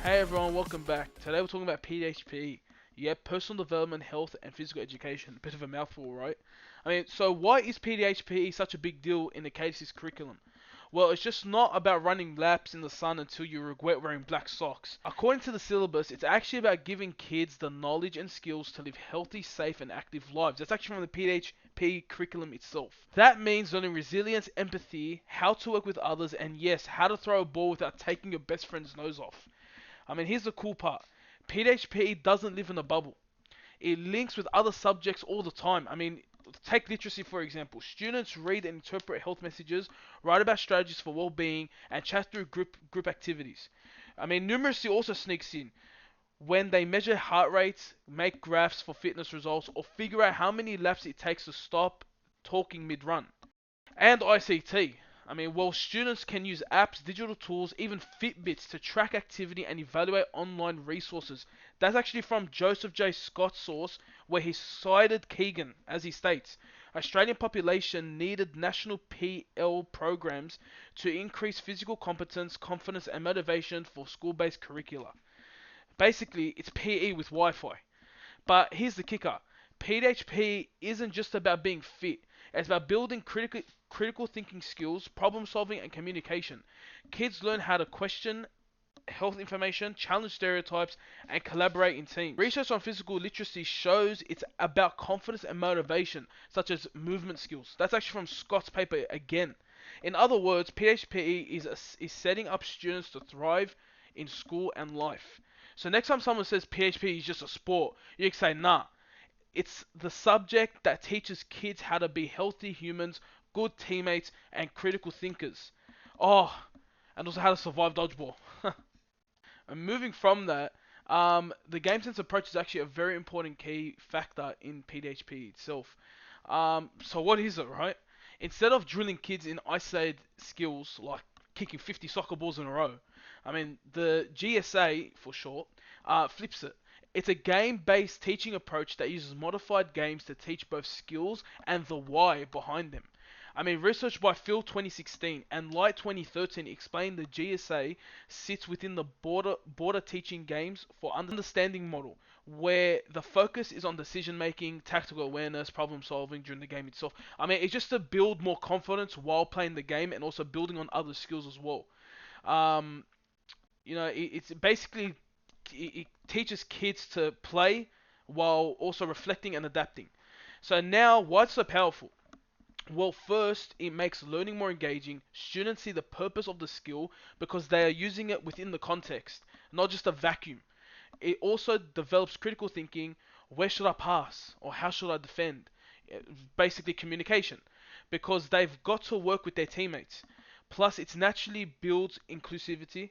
Hey everyone, welcome back. Today we're talking about PHP. Yeah, personal development, health, and physical education. Bit of a mouthful, right? So why is PHP such a big deal in the KC's curriculum? Well, it's just not about running laps in the sun until you regret wearing black socks. According to the syllabus, it's actually about giving kids the knowledge and skills to live healthy, safe, and active lives. That's actually from the PHP curriculum itself. That means learning resilience, empathy, how to work with others, and yes, how to throw a ball without taking your best friend's nose off. Here's the cool part. PHP doesn't live in a bubble. It links with other subjects all the time. Take literacy for example. Students read and interpret health messages, write about strategies for well-being, and chat through group activities. Numeracy also sneaks in when they measure heart rates, make graphs for fitness results, or figure out how many laps it takes to stop talking mid-run. And ICT. Well, students can use apps, digital tools, even Fitbits to track activity and evaluate online resources. That's actually from Joseph J. Scott's source, where he cited Keegan, as he states, Australian population needed national PL programs to increase physical competence, confidence, and motivation for school-based curricula. Basically, it's PE with Wi-Fi. But here's the kicker. PHP isn't just about being fit. It's about building critical thinking skills, problem solving, and communication. Kids learn how to question health information, challenge stereotypes, and collaborate in teams. Research on physical literacy shows it's about confidence and motivation, such as movement skills. That's actually from Scott's paper again. In other words, PHP is setting up students to thrive in school and life. So next time someone says PHP is just a sport, you can say, nah, it's the subject that teaches kids how to be healthy humans, good teammates, and critical thinkers. Oh, and also how to survive dodgeball. And moving from that, the game sense approach is actually a very important key factor in PHP itself. So what is it, right? Instead of drilling kids in isolated skills like kicking 50 soccer balls in a row, the GSA for short, flips it. It's a game-based teaching approach that uses modified games to teach both skills and the why behind them. Research by Phil 2016 and Light 2013 explain the GSA sits within the border teaching games for understanding model, where the focus is on decision making, tactical awareness, problem solving during the game itself. It's just to build more confidence while playing the game and also building on other skills as well. Um, it's basically it teaches kids to play while also reflecting and adapting. So now, why it's so powerful? Well, first, it makes learning more engaging. Students see the purpose of the skill because they are using it within the context, not just a vacuum. It also develops critical thinking. Where should I pass? Or how should I defend? Basically, communication. Because they've got to work with their teammates. Plus, it naturally builds inclusivity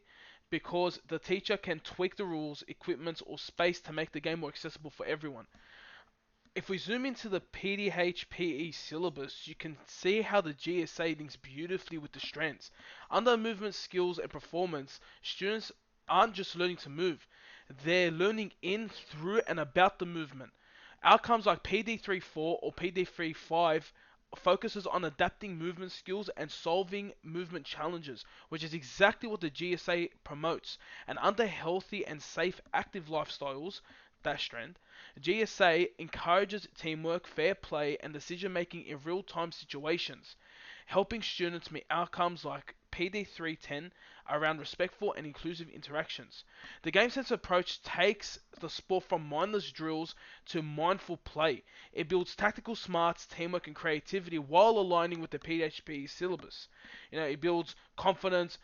because the teacher can tweak the rules, equipment, or space to make the game more accessible for everyone. If we zoom into the PDHPE syllabus, you can see how the GSA links beautifully with the strengths. Under movement skills and performance, students aren't just learning to move, they're learning in, through, and about the movement. Outcomes like PD34 or PD35 focuses on adapting movement skills and solving movement challenges, which is exactly what the GSA promotes. And under healthy and safe active lifestyles, that strand, GSA encourages teamwork, fair play, and decision making in real time situations, helping students meet outcomes like PD310 around respectful and inclusive interactions. The game sense approach takes the sport from mindless drills to mindful play. It builds tactical smarts, teamwork, and creativity while aligning with the PHP syllabus. It builds confidence,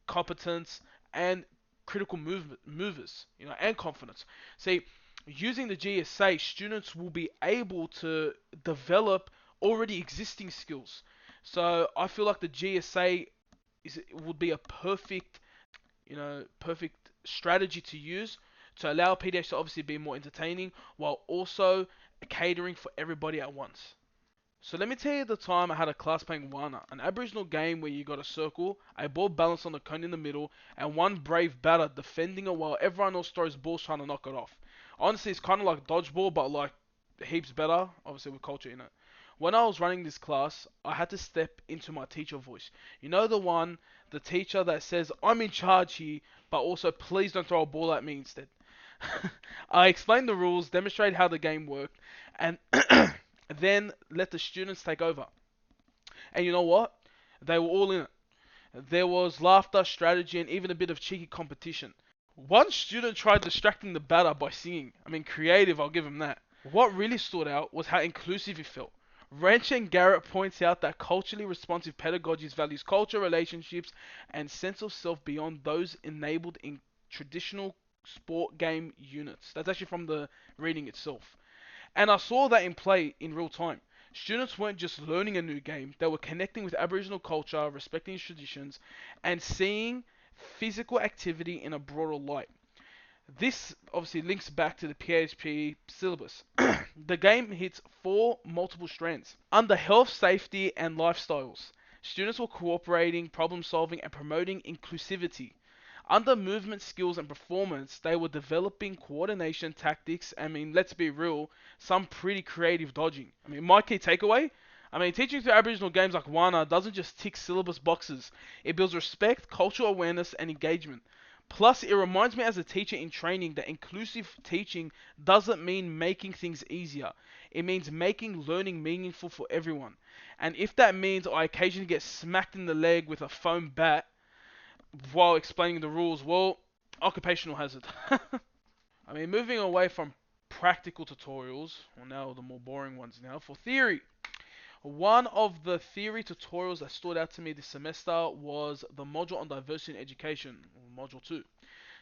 competence, and critical movers, and confidence. See, using the GSA, students will be able to develop already existing skills. So I feel like the GSA would be a perfect strategy to use to allow PDH to obviously be more entertaining while also catering for everybody at once. So let me tell you the time I had a class playing Wana, an Aboriginal game where you got a circle, a ball balanced on the cone in the middle, and one brave batter defending it while everyone else throws balls trying to knock it off. Honestly, it's kind of like dodgeball, but like heaps better, obviously with culture in it. When I was running this class, I had to step into my teacher voice. You know the one, the teacher that says, I'm in charge here, but also please don't throw a ball at me instead. I explained the rules, demonstrated how the game worked, and then let the students take over. And you know what? They were all in it. There was laughter, strategy, and even a bit of cheeky competition. One student tried distracting the batter by singing. I mean, creative, I'll give him that. What really stood out was how inclusive it felt. Ranch and Garrett points out that culturally responsive pedagogies values culture, relationships, and sense of self beyond those enabled in traditional sport game units. That's actually from the reading itself. And I saw that in play in real time. Students weren't just learning a new game, they were connecting with Aboriginal culture, respecting its traditions, and seeing physical activity in a broader light. This obviously links back to the PHP syllabus. The game hits four multiple strands. Under health, safety, and lifestyles, students were cooperating, problem solving, and promoting inclusivity. Under movement skills and performance, they were developing coordination tactics. I mean, let's be real, some pretty creative dodging. I mean, my key takeaway, I mean, teaching through Aboriginal games like Wana doesn't just tick syllabus boxes. It builds respect, cultural awareness, and engagement. Plus, it reminds me as a teacher in training that inclusive teaching doesn't mean making things easier. It means making learning meaningful for everyone. And if that means I occasionally get smacked in the leg with a foam bat while explaining the rules, well, occupational hazard. I mean, moving away from practical tutorials, well, now the more boring ones now, for theory. One of the theory tutorials that stood out to me this semester was the module on diversity in education, module 2.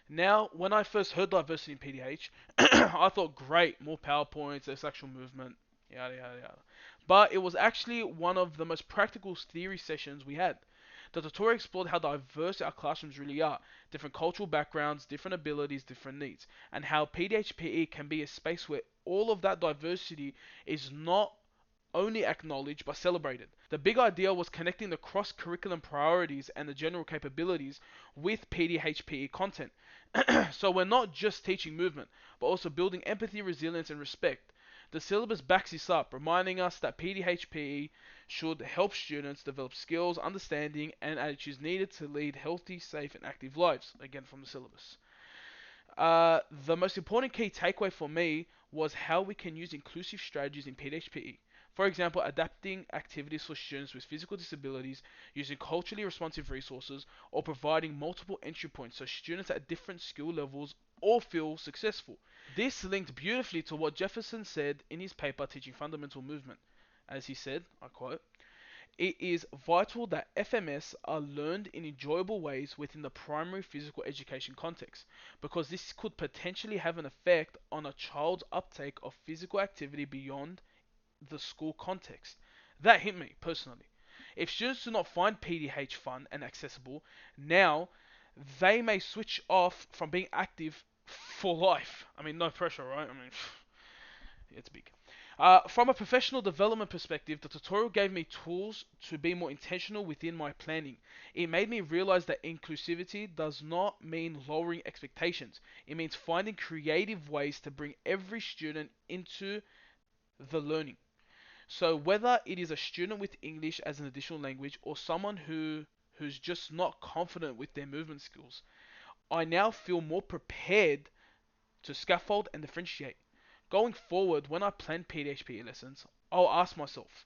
Now, when I first heard diversity in PDH, I thought, great, more PowerPoints, there's actual movement, yada yada yada. But it was actually one of the most practical theory sessions we had. The tutorial explored how diverse our classrooms really are, different cultural backgrounds, different abilities, different needs, and how PDHPE can be a space where all of that diversity is not only acknowledged but celebrated. The big idea was connecting the cross curriculum priorities and the general capabilities with PDHPE content. So we're not just teaching movement, but also building empathy, resilience, and respect. The syllabus backs this up, reminding us that PDHPE should help students develop skills, understanding, and attitudes needed to lead healthy, safe, and active lives. Again, from the syllabus. The most important key takeaway for me was how we can use inclusive strategies in PDHPE. For example, adapting activities for students with physical disabilities, using culturally responsive resources, or providing multiple entry points so students at different skill levels all feel successful. This linked beautifully to what Jefferson said in his paper Teaching Fundamental Movement. As he said, I quote, it is vital that FMS are learned in enjoyable ways within the primary physical education context, because this could potentially have an effect on a child's uptake of physical activity beyond the school context. That hit me personally. If students do not find PDH fun and accessible, now they may switch off from being active for life. I mean, no pressure, right? I mean, it's big. From a professional development perspective, the tutorial gave me tools to be more intentional within my planning. It made me realize that inclusivity does not mean lowering expectations. It means finding creative ways to bring every student into the learning. So whether it is a student with English as an additional language or someone who's just not confident with their movement skills, I now feel more prepared to scaffold and differentiate. Going forward, when I plan PDHPE lessons, I'll ask myself,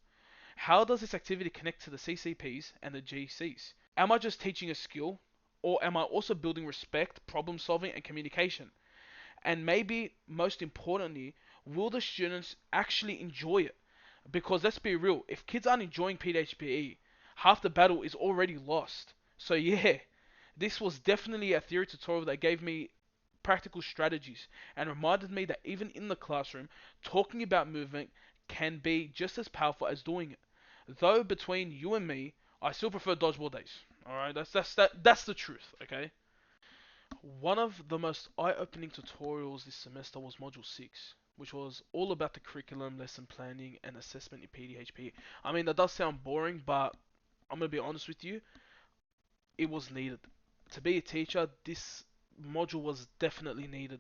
how does this activity connect to the CCPs and the GCs? Am I just teaching a skill, or am I also building respect, problem solving, and communication? And maybe most importantly, will the students actually enjoy it? Because let's be real, if kids aren't enjoying PDHPE, half the battle is already lost. So yeah, this was definitely a theory tutorial that gave me practical strategies and reminded me that even in the classroom, talking about movement can be just as powerful as doing it. Though between you and me, I still prefer dodgeball days. All right, that's the truth. Okay. One of the most eye-opening tutorials this semester was Module 6, which was all about the curriculum, lesson planning, and assessment in PDHP. I mean, that does sound boring, but I'm going to be honest with you, it was needed. To be a teacher, this module was definitely needed.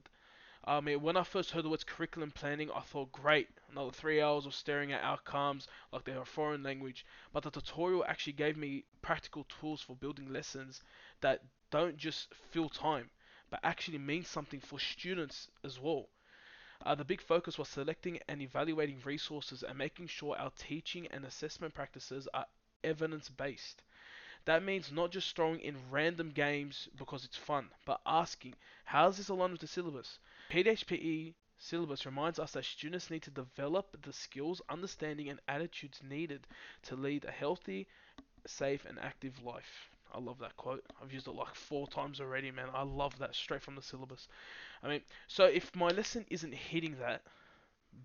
I mean, when I first heard the words curriculum planning, I thought, great, another 3 hours of staring at outcomes like they're a foreign language. But the tutorial actually gave me practical tools for building lessons that don't just fill time, but actually mean something for students as well. The big focus was selecting and evaluating resources and making sure our teaching and assessment practices are evidence based. That means not just throwing in random games because it's fun, but asking, how does this align with the syllabus? PDHPE syllabus reminds us that students need to develop the skills, understanding, and attitudes needed to lead a healthy, safe, and active life. I love that quote. I've used it like 4 times already, man. I love that straight from the syllabus. I mean, so if my lesson isn't hitting that,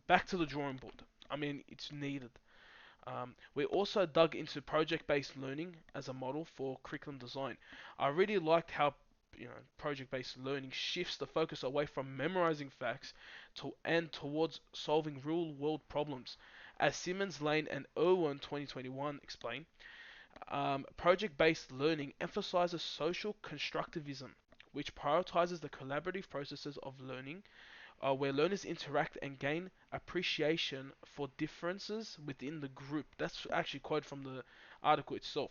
back to the drawing board. I mean, it's needed. We also dug into project-based learning as a model for curriculum design. I really liked how project-based learning shifts the focus away from memorizing facts and towards solving real-world problems. As Simmons, Lane, and Irwin 2021 explain, project-based learning emphasizes social constructivism, which prioritizes the collaborative processes of learning where learners interact and gain appreciation for differences within the group. That's actually quoted from the article itself.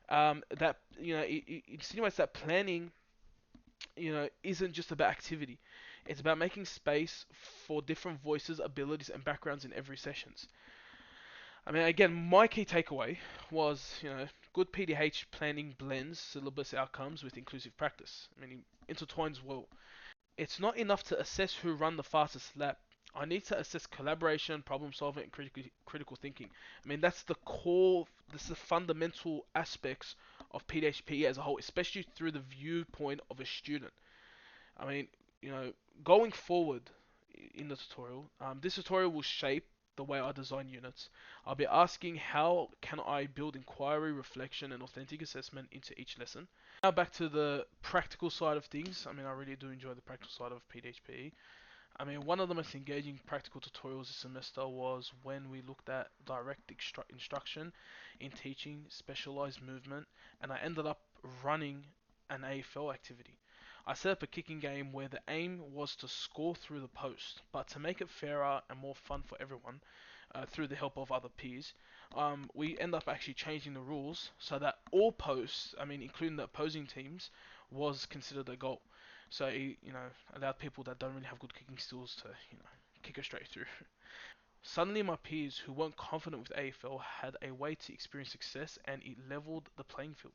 That it insinuates that planning, isn't just about activity. It's about making space for different voices, abilities, and backgrounds in every sessions. I mean, again, my key takeaway was, good PDH planning blends syllabus outcomes with inclusive practice. I mean, it intertwines well. It's not enough to assess who run the fastest lap. I need to assess collaboration, problem solving, and critical thinking. I mean, that's the core, this is the fundamental aspects of PHP as a whole, especially through the viewpoint of a student. I mean, you know, going forward in the tutorial, this tutorial will shape the way I design units. I'll be asking how can I build inquiry, reflection, and authentic assessment into each lesson. Now back to the practical side of things. I mean, I really do enjoy the practical side of PHP. I mean, one of the most engaging practical tutorials this semester was when we looked at direct instruction in teaching specialized movement, and I ended up running an AFL activity. I set up a kicking game where the aim was to score through the post, but to make it fairer and more fun for everyone, through the help of other peers, we end up actually changing the rules so that all posts, I mean, including the opposing teams, was considered a goal. So it, allowed people that don't really have good kicking skills to, kick it straight through. Suddenly, my peers who weren't confident with AFL had a way to experience success, and it leveled the playing field.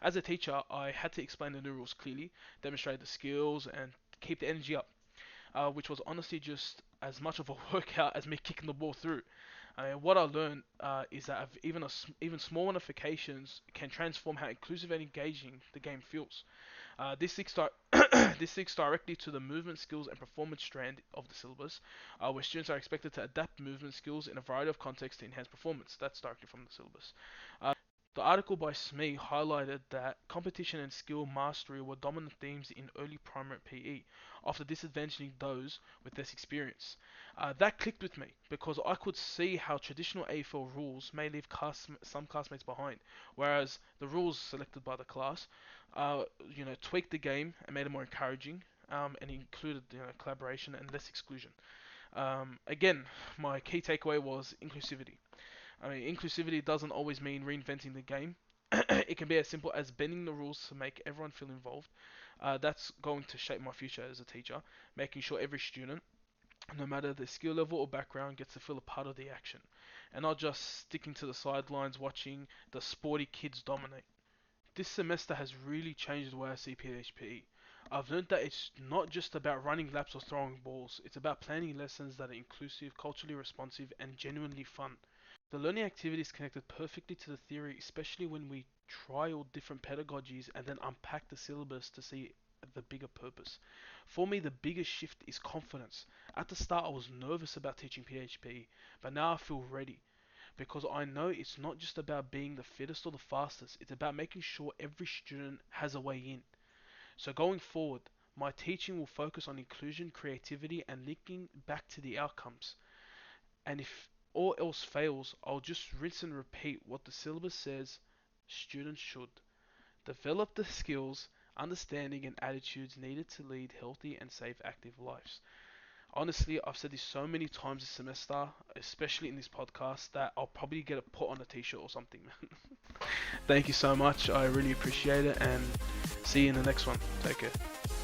As a teacher, I had to explain the new rules clearly, demonstrate the skills, and keep the energy up, which was honestly just as much of a workout as me kicking the ball through. I mean, what I learned is that even small modifications can transform how inclusive and engaging the game feels. This links this links directly to the movement skills and performance strand of the syllabus, where students are expected to adapt movement skills in a variety of contexts to enhance performance. That's directly from the syllabus. The article by Smee highlighted that competition and skill mastery were dominant themes in early primary PE, after disadvantaging those with less experience. That clicked with me because I could see how traditional AFL rules may leave some classmates behind, whereas the rules selected by the class, tweaked the game and made it more encouraging, and included collaboration and less exclusion. Again, my key takeaway was inclusivity. I mean, inclusivity doesn't always mean reinventing the game. It can be as simple as bending the rules to make everyone feel involved. That's going to shape my future as a teacher, making sure every student, no matter their skill level or background, gets to feel a part of the action, and not just sticking to the sidelines watching the sporty kids dominate. This semester has really changed the way I see PHP. I've learned that it's not just about running laps or throwing balls, it's about planning lessons that are inclusive, culturally responsive, and genuinely fun. The learning activities connected perfectly to the theory, especially when we trial different pedagogies and then unpack the syllabus to see the bigger purpose. For me, the biggest shift is confidence. At the start, I was nervous about teaching PHP, but now I feel ready because I know it's not just about being the fittest or the fastest, it's about making sure every student has a way in. So going forward, my teaching will focus on inclusion, creativity, and linking back to the outcomes. And if all else fails, I'll just rinse and repeat what the syllabus says students should. Develop the skills, understanding, and attitudes needed to lead healthy and safe active lives. Honestly, I've said this so many times this semester, especially in this podcast, that I'll probably get it put on a t-shirt or something. Thank you so much. I really appreciate it, and see you in the next one. Take care.